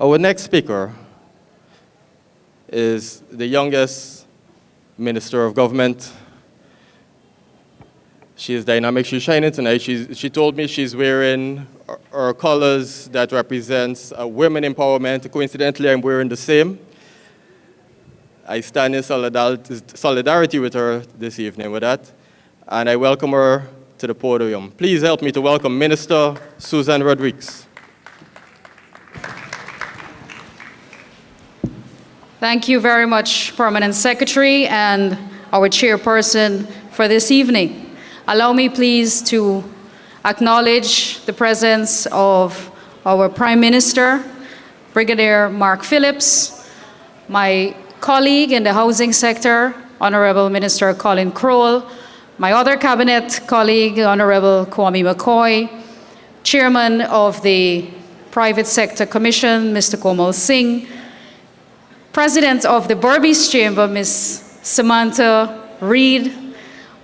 Our next speaker is the youngest Minister of Government. She is dynamic, she's shining tonight. She told me she's wearing her colors that represents women empowerment. Coincidentally, I'm wearing the same. I stand in solidarity with her this evening with that. And I welcome her to the podium. Please help me to welcome Minister Susan Rodrigues. Thank you very much, Permanent Secretary and our chairperson for this evening. Allow me please to acknowledge the presence of our Prime Minister, Brigadier Mark Phillips, my colleague in the housing sector, Honorable Minister Colin Crowell, my other cabinet colleague, Honorable Kwame McCoy, Chairman of the Private Sector Commission, Mr. Komal Singh, President of the Berbice Chamber, Ms. Samantha Reed,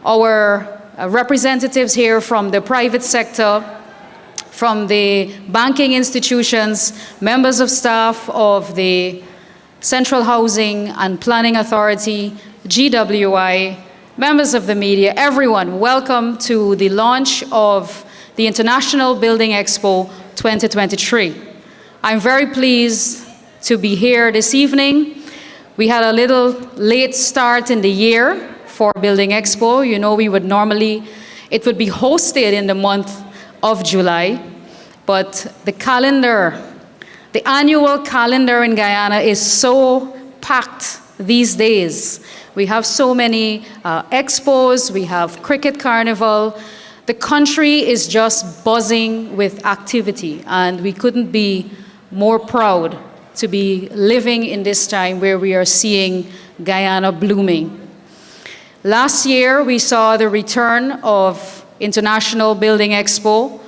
our representatives here from the private sector, from the banking institutions, members of staff of the Central Housing and Planning Authority, GWI, members of the media, everyone, welcome to the launch of the International Building Expo 2023. I'm very pleased to be here this evening. We had a little late start in the year for Building Expo. You know, it would be hosted in the month of July, but the calendar, the annual calendar in Guyana is so packed these days. We have so many expos, we have cricket carnival. The country is just buzzing with activity, and we couldn't be more proud to be living in this time where we are seeing Guyana blooming. Last year, we saw the return of International Building Expo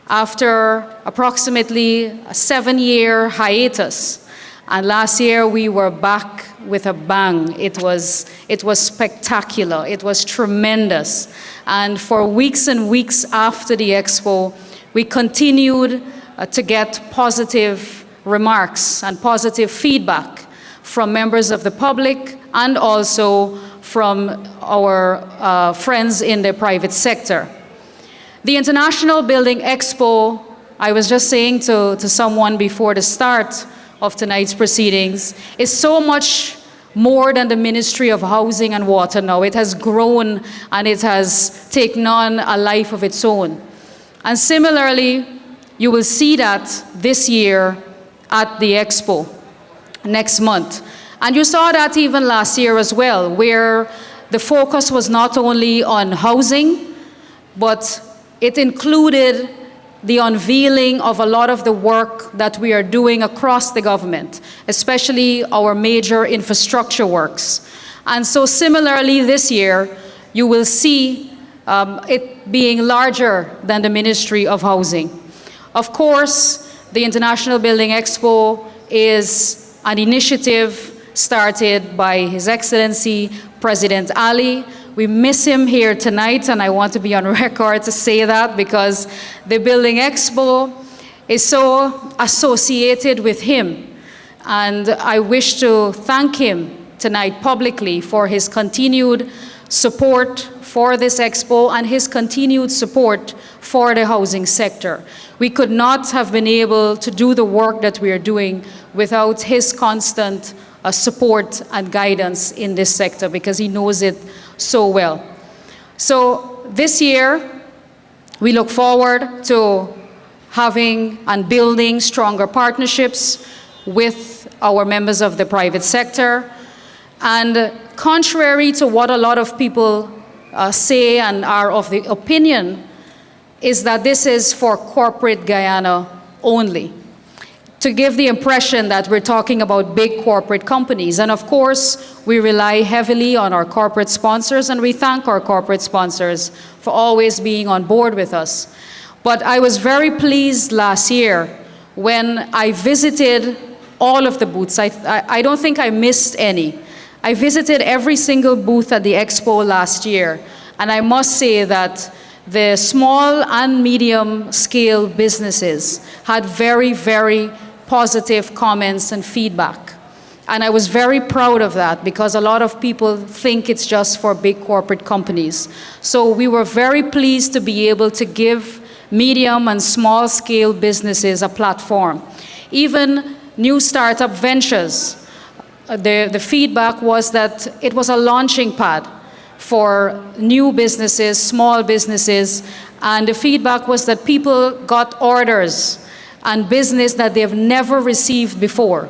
after approximately a 7-year hiatus. And last year, we were back with a bang. It was spectacular. It was tremendous. And for weeks and weeks after the Expo, we continued to get positive remarks and positive feedback from members of the public and also from our friends in the private sector. The International Building Expo, I was just saying to someone before the start of tonight's proceedings, is so much more than the Ministry of Housing and Water now. It has grown and it has taken on a life of its own. And similarly, you will see that this year at the Expo next month. And you saw that even last year as well, where the focus was not only on housing, but it included the unveiling of a lot of the work that we are doing across the government, especially our major infrastructure works. And so similarly this year, you will see it being larger than the Ministry of Housing. Of course, the International Building Expo is an initiative started by His Excellency President Ali. We miss him here tonight, and I want to be on record to say that because the Building Expo is so associated with him. And I wish to thank him tonight publicly for his continued support for this Expo and his continued support for the housing sector. We could not have been able to do the work that we are doing without his constant support and guidance in this sector, because he knows it so well. So this year, we look forward to having and building stronger partnerships with our members of the private sector. And contrary to what a lot of people say and are of the opinion, is that this is for corporate Guyana only, to give the impression that we're talking about big corporate companies. And of course, we rely heavily on our corporate sponsors, and we thank our corporate sponsors for always being on board with us. But I was very pleased last year when I visited all of the booths. I don't think I missed any. I visited every single booth at the Expo last year, and I must say that the small and medium scale businesses had very, very positive comments and feedback. And I was very proud of that because a lot of people think it's just for big corporate companies. So we were very pleased to be able to give medium and small scale businesses a platform. Even new startup ventures, the feedback was that it was a launching pad for new businesses, small businesses, and the feedback was that people got orders and business that they've never received before.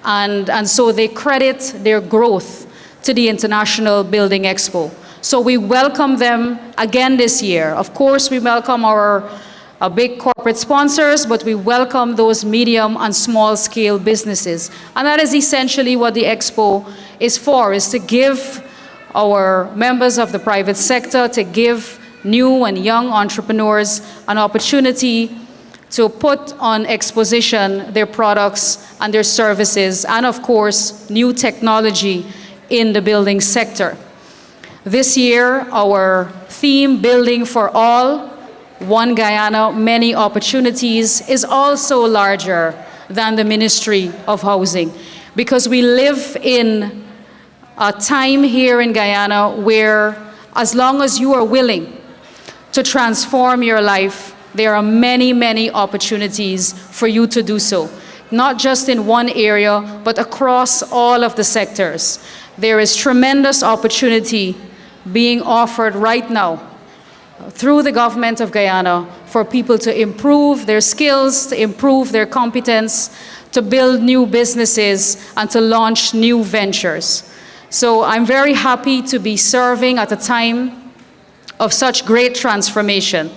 And so they credit their growth to the International Building Expo. So we welcome them again this year. Of course, we welcome our big corporate sponsors, but we welcome those medium and small scale businesses. And that is essentially what the Expo is for, is to give our members of the private sector, to give new and young entrepreneurs an opportunity to put on exposition their products and their services, and of course, new technology in the building sector. This year, our theme, Building for All, One Guyana, Many Opportunities, is also larger than the Ministry of Housing, because we live in a time here in Guyana where, as long as you are willing to transform your life, there are many, many opportunities for you to do so. Not just in one area, but across all of the sectors. There is tremendous opportunity being offered right now through the government of Guyana for people to improve their skills, to improve their competence, to build new businesses, and to launch new ventures. So I'm very happy to be serving at a time of such great transformation.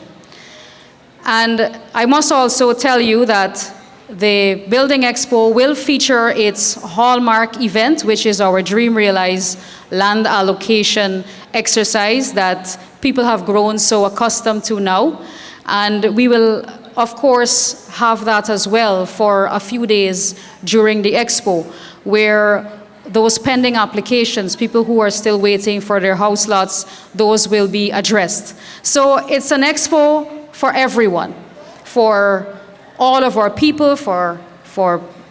And I must also tell you that the Building Expo will feature its hallmark event, which is our Dream Realize land allocation exercise that people have grown so accustomed to now. And we will, of course, have that as well for a few days during the Expo, where those pending applications, people who are still waiting for their house lots, those will be addressed. So it's an expo for everyone, for all of our people, for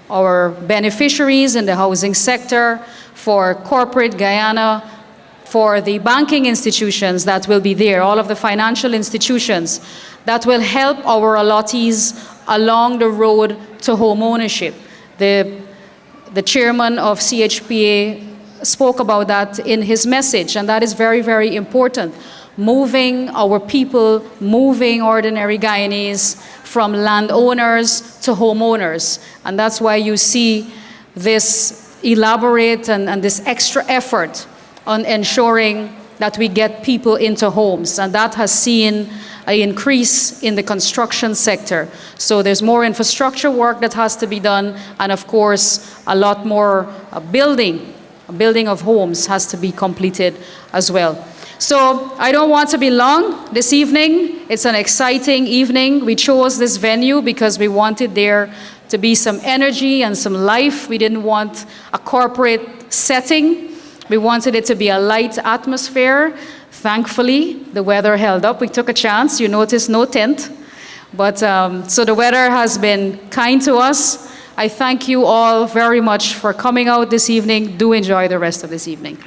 our beneficiaries in the housing sector, for corporate Guyana, for the banking institutions that will be there, all of the financial institutions that will help our allottees along the road to home ownership. The chairman of CHPA spoke about that in his message, and that is very, very important. Moving our people, moving ordinary Guyanese from landowners to homeowners. And that's why you see this elaborate and this extra effort on ensuring that we get people into homes. And that has seen an increase in the construction sector. So there's more infrastructure work that has to be done, and of course, a lot more building of homes has to be completed as well. So I don't want to be long this evening. It's an exciting evening. We chose this venue because we wanted there to be some energy and some life. We didn't want a corporate setting. We wanted it to be a light atmosphere. Thankfully, the weather held up. We took a chance. You notice no tent. But so the weather has been kind to us. I thank you all very much for coming out this evening. Do enjoy the rest of this evening.